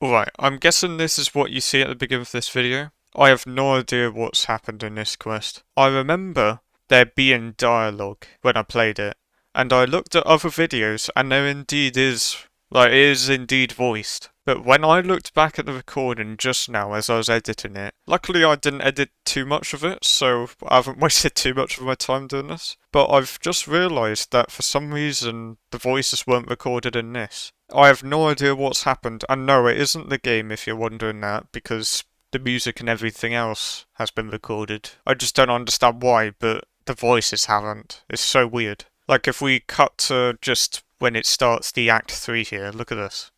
Alright, I'm guessing this is what you see at the beginning of this video. I have no idea what's happened in this quest. I remember there being dialogue when I played it, and I looked at other videos and there indeed is, it is indeed voiced. But when I looked back at the recording just now as I was editing it, luckily I didn't edit too much of it, so I haven't wasted too much of my time doing this. But I've just realised that for some reason the voices weren't recorded in this. I have no idea what's happened, and no, it isn't the game if you're wondering that, because the music and everything else has been recorded. I just don't understand why, but the voices haven't. It's so weird. Like if we cut to just when it starts the Act 3 here, look at this.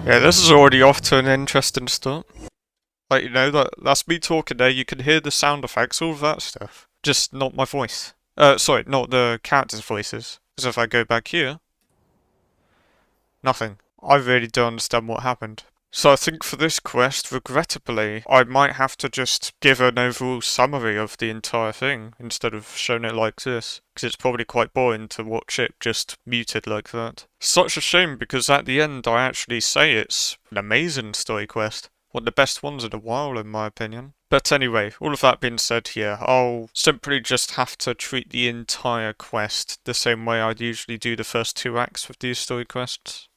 Yeah, this is already off to an interesting start. Like, you know, that's me talking there, you can hear the sound effects, all of that stuff. Just not my voice. Sorry, not the characters' voices. Because if I go back here, nothing. I really don't understand what happened. So I think for this quest, regrettably, I might have to just give an overall summary of the entire thing instead of showing it like this, because it's probably quite boring to watch it just muted like that. Such a shame, because at the end I actually say it's an amazing story quest. One of the best ones in a while, in my opinion. But anyway, all of that being said here, I'll simply just have to treat the entire quest the same way I'd usually do the first two acts with these story quests.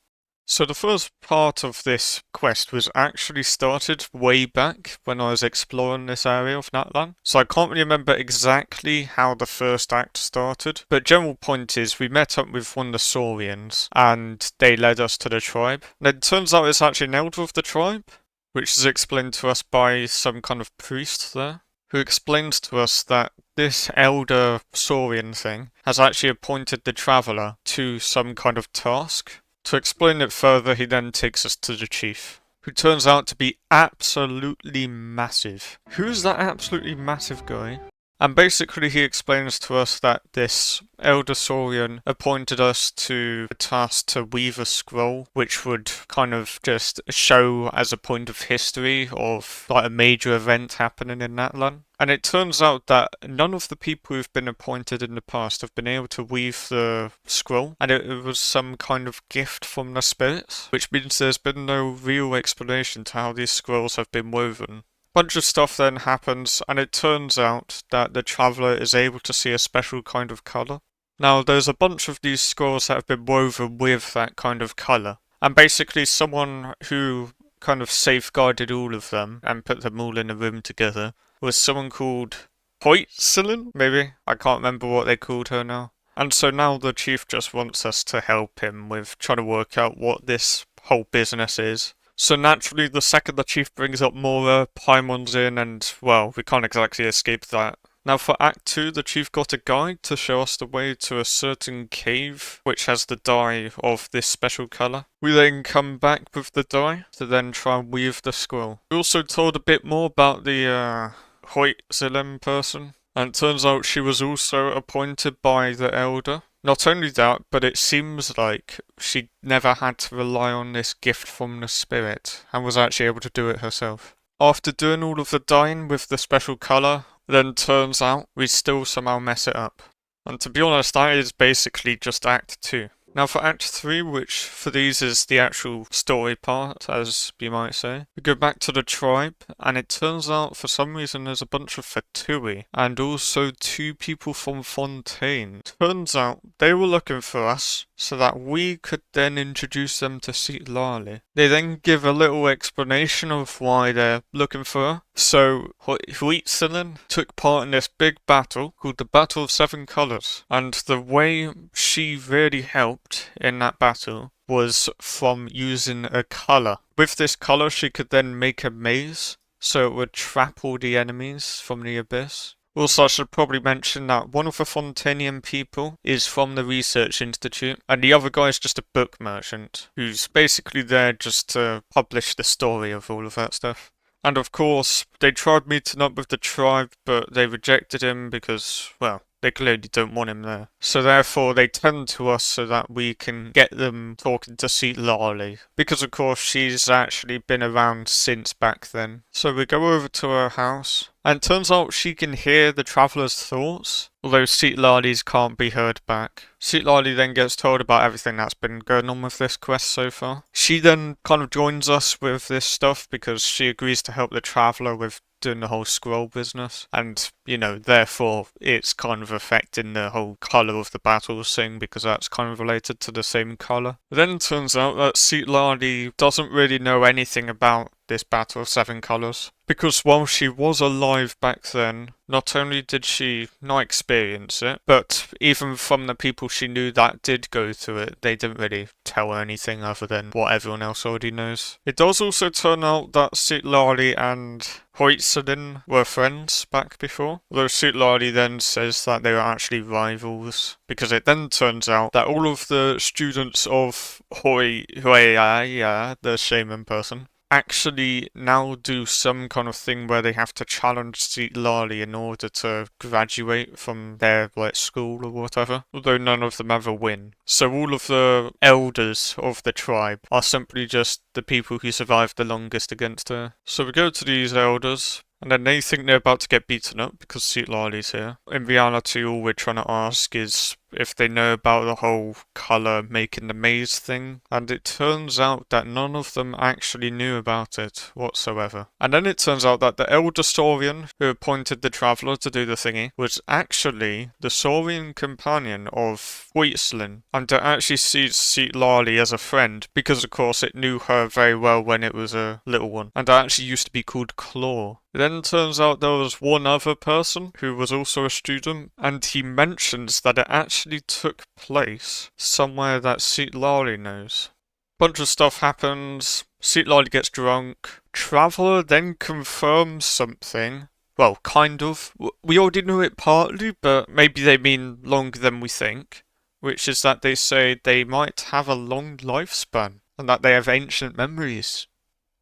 So the first part of this quest was actually started way back when I was exploring this area of Natlan. So I can't really remember exactly how the first act started, but general point is we met up with one of the Saurians and they led us to the tribe. And it turns out it's actually an elder of the tribe, which is explained to us by some kind of priest there, who explains to us that this elder Saurian thing has actually appointed the traveller to some kind of task. To explain it further, he then takes us to the chief, who turns out to be absolutely massive. Who's that absolutely massive guy? And basically he explains to us that this Elder Saurian appointed us to a task to weave a scroll, which would kind of just show as a point of history of like a major event happening in Natlan. And it turns out that none of the people who've been appointed in the past have been able to weave the scroll, and it was some kind of gift from the spirits, which means there's been no real explanation to how these scrolls have been woven. Bunch of stuff then happens, and it turns out that the traveller is able to see a special kind of colour. Now, there's a bunch of these scrolls that have been woven with that kind of colour, and basically someone who kind of safeguarded all of them and put them all in a room together was someone called Citlali, maybe? I can't remember what they called her now. And so now the chief just wants us to help him with trying to work out what this whole business is. So naturally, the second the chief brings up Mora, Paimon's in, and, well, we can't exactly escape that. Now for Act 2, the chief got a guide to show us the way to a certain cave, which has the dye of this special colour. We then come back with the dye to then try and weave the scroll. We also told a bit more about the, Hoyt-Zilem person, and it turns out she was also appointed by the Elder. Not only that, but it seems like she never had to rely on this gift from the spirit, and was actually able to do it herself. After doing all of the dyeing with the special colour, then turns out we still somehow mess it up. And to be honest, that is basically just Act 2. Now for Act 3, which for these is the actual story part, as you might say, we go back to the tribe, and it turns out for some reason there's a bunch of Fatui, and also two people from Fontaine. Turns out they were looking for us, so that we could then introduce them to Citlali. They then give a little explanation of why they're looking for her. So, Huitzilin took part in this big battle called the Battle of Seven Colours, and the way she really helped in that battle was from using a colour. With this colour she could then make a maze, so it would trap all the enemies from the abyss. Also, I should probably mention that one of the Fontanian people is from the Research Institute, and the other guy is just a book merchant, who's basically there just to publish the story of all of that stuff. And of course, they tried meeting up with the tribe, but they rejected him because, well, They clearly don't want him there. So therefore they turn to us so that we can get them talking to Citlali. Because of course she's actually been around since back then. So we go over to her house. And it turns out she can hear the traveller's thoughts, although Citlali's can't be heard back. Citlali then gets told about everything that's been going on with this quest so far. She then kind of joins us with this stuff because she agrees to help the traveller with doing the whole scroll business, and therefore it's kind of affecting the whole colour of the battles thing because that's kind of related to the same colour. Then it turns out that Citlali doesn't really know anything about this Battle of Seven Colours, because while she was alive back then, not only did she not experience it, but even from the people she knew that did go through it, they didn't really tell her anything other than what everyone else already knows. It does also turn out that Citlali and Hoitzin were friends back before, although Citlali then says that they were actually rivals, because it then turns out that all of the students of Huaya, the shaman person, actually now do some kind of thing where they have to challenge Citlali in order to graduate from their school or whatever, although none of them ever win. So all of the elders of the tribe are simply just the people who survived the longest against her. So we go to these elders, and then they think they're about to get beaten up because Citlali's here. In reality, all we're trying to ask is if they know about the whole colour making the maze thing, and it turns out that none of them actually knew about it whatsoever. And then it turns out that the elder Saurian who appointed the traveller to do the thingy was actually the Saurian companion of Huitzlin, and it actually sees Citlali as a friend because of course it knew her very well when it was a little one, and it actually used to be called Claw. It then turns out there was one other person who was also a student, and he mentions that it actually took place somewhere that Citlali knows. Bunch of stuff happens, Citlali gets drunk, Traveller then confirms something. Well, kind of. We already knew it partly, but maybe they mean longer than we think, which is that they say they might have a long lifespan, and that they have ancient memories.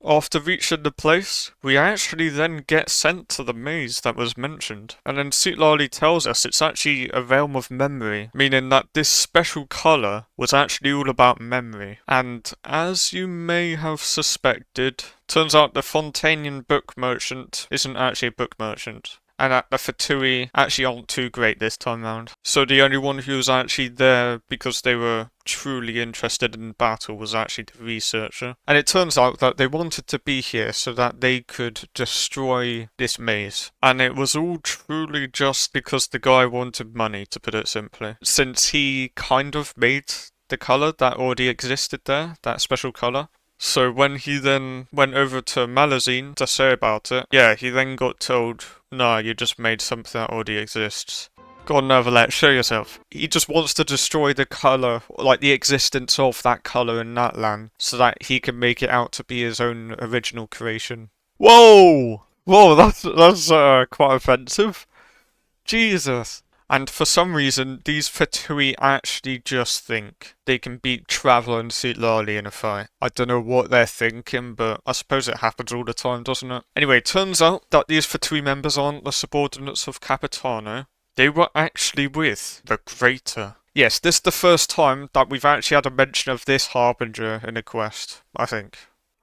After reaching the place, we actually then get sent to the maze that was mentioned, and then Citlali tells us it's actually a realm of memory, meaning that this special colour was actually all about memory. And as you may have suspected, turns out the Fontanian book merchant isn't actually a book merchant, and that the Fatui actually aren't too great this time round. So the only one who was actually there because they were truly interested in battle was actually the researcher. And it turns out that they wanted to be here so that they could destroy this maze. And it was all truly just because the guy wanted money, to put it simply. Since he kind of made the colour that already existed there, that special colour. So when he then went over to Malazine to say about it, yeah, he then got told, "No, you just made something that already exists. Go on, Neverlet, show yourself." He just wants to destroy the colour, like the existence of that colour in that land, so that he can make it out to be his own original creation. Whoa! Whoa, that's quite offensive. Jesus. And for some reason, these Fatui actually just think they can beat Traveller and Citlali in a fight. I don't know what they're thinking, but I suppose it happens all the time, doesn't it? Anyway, it turns out that these Fatui members aren't the subordinates of Capitano. They were actually with the Greater. Yes, this is the first time that we've actually had a mention of this Harbinger in a quest, I think.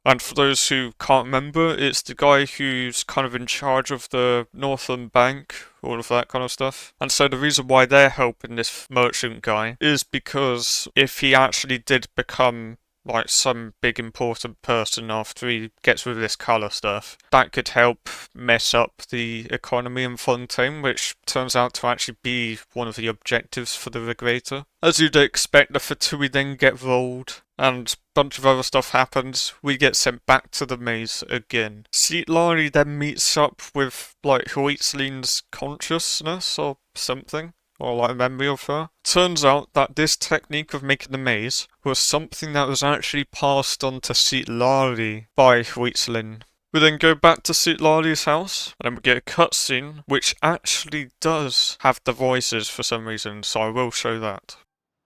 And for those who can't remember, it's the guy who's kind of in charge of the Northern Bank, all of that kind of stuff. And so the reason why they're helping this merchant guy is because if he actually did become like some big important person after he gets rid of this colour stuff, that could help mess up the economy in Fontaine, which turns out to actually be one of the objectives for the Regreta. As you'd expect, the Fatui then get rolled, and a bunch of other stuff happens. We get sent back to the maze again. Citlali then meets up with like Huitzlin's consciousness or something, or like a memory of her. Turns out that this technique of making the maze was something that was actually passed on to Citlali by Huitzlin. We then go back to Citlali's house, and then we get a cutscene, which actually does have the voices for some reason, so I will show that.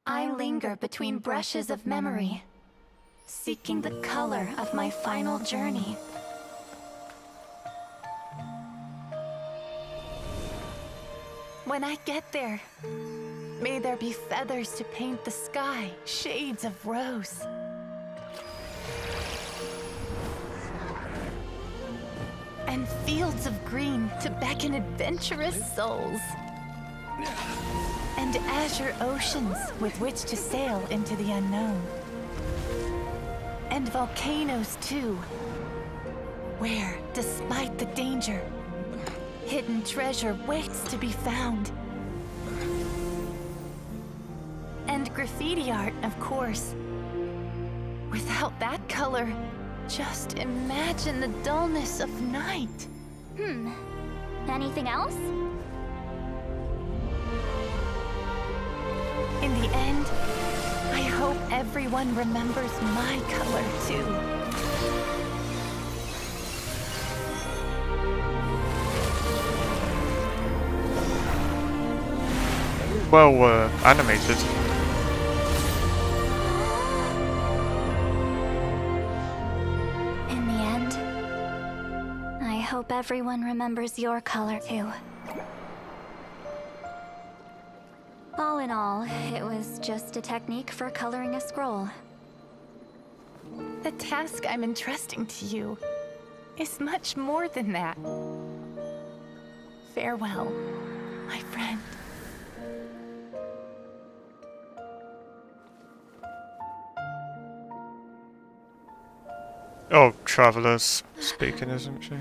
I linger between brushes of memory, seeking the color of my final journey. when I get there, may there be feathers to paint the sky, shades of rose. And fields of green to beckon adventurous souls. And azure oceans with which to sail into the unknown. And volcanoes too, where, despite the danger, hidden treasure waits to be found. And graffiti art, of course. Without that color, just imagine the dullness of night. Anything else? In the end, I hope everyone remembers my color too. Well, animated. In the end, I hope everyone remembers your color too. All in all, it was just a technique for coloring a scroll. The task I'm entrusting to you is much more than that. Farewell, my friend. Oh, Traveler's speaking, isn't she?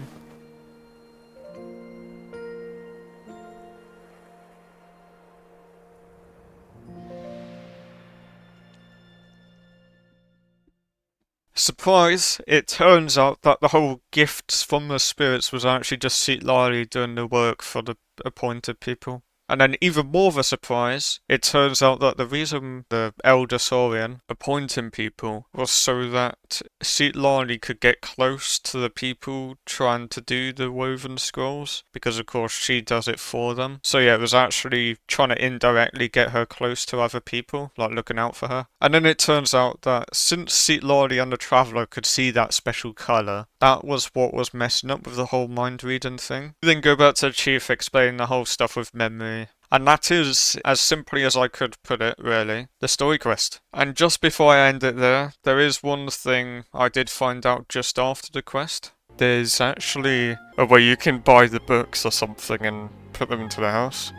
Surprise! It turns out that the whole gifts from the spirits was actually just Citlali doing the work for the appointed people. And then even more of a surprise, it turns out that the reason the Elder Saurian appointing people was so that Citlali could get close to the people trying to do the woven scrolls, because of course she does it for them. So yeah, it was actually trying to indirectly get her close to other people, like looking out for her. And then it turns out that since Citlali and the Traveller could see that special colour, that was what was messing up with the whole mind reading thing. Then go back to the Chief explaining the whole stuff with memory. And that is, as simply as I could put it, really, the story quest. And just before I end it there is one thing I did find out just after the quest. There's actually a way you can buy the books or something and put them into the house.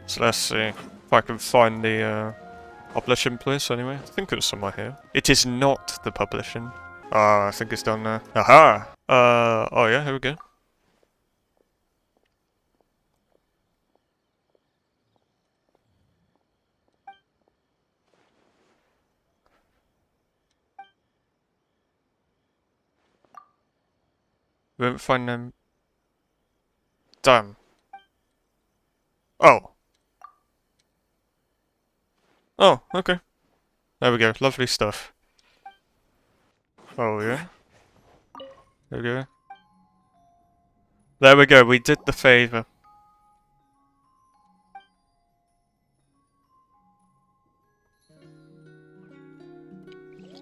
So let's see if I can find the publishing place anyway. I think it's somewhere here. It is not the publishing. I think it's down there. Aha! Oh yeah, here we go. We won't find them. Damn. Oh. Oh, okay. There we go. Lovely stuff. Oh, yeah. There we go. There we go. We did the favour.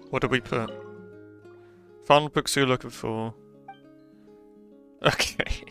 What did we put? Found books you're looking for. Okay.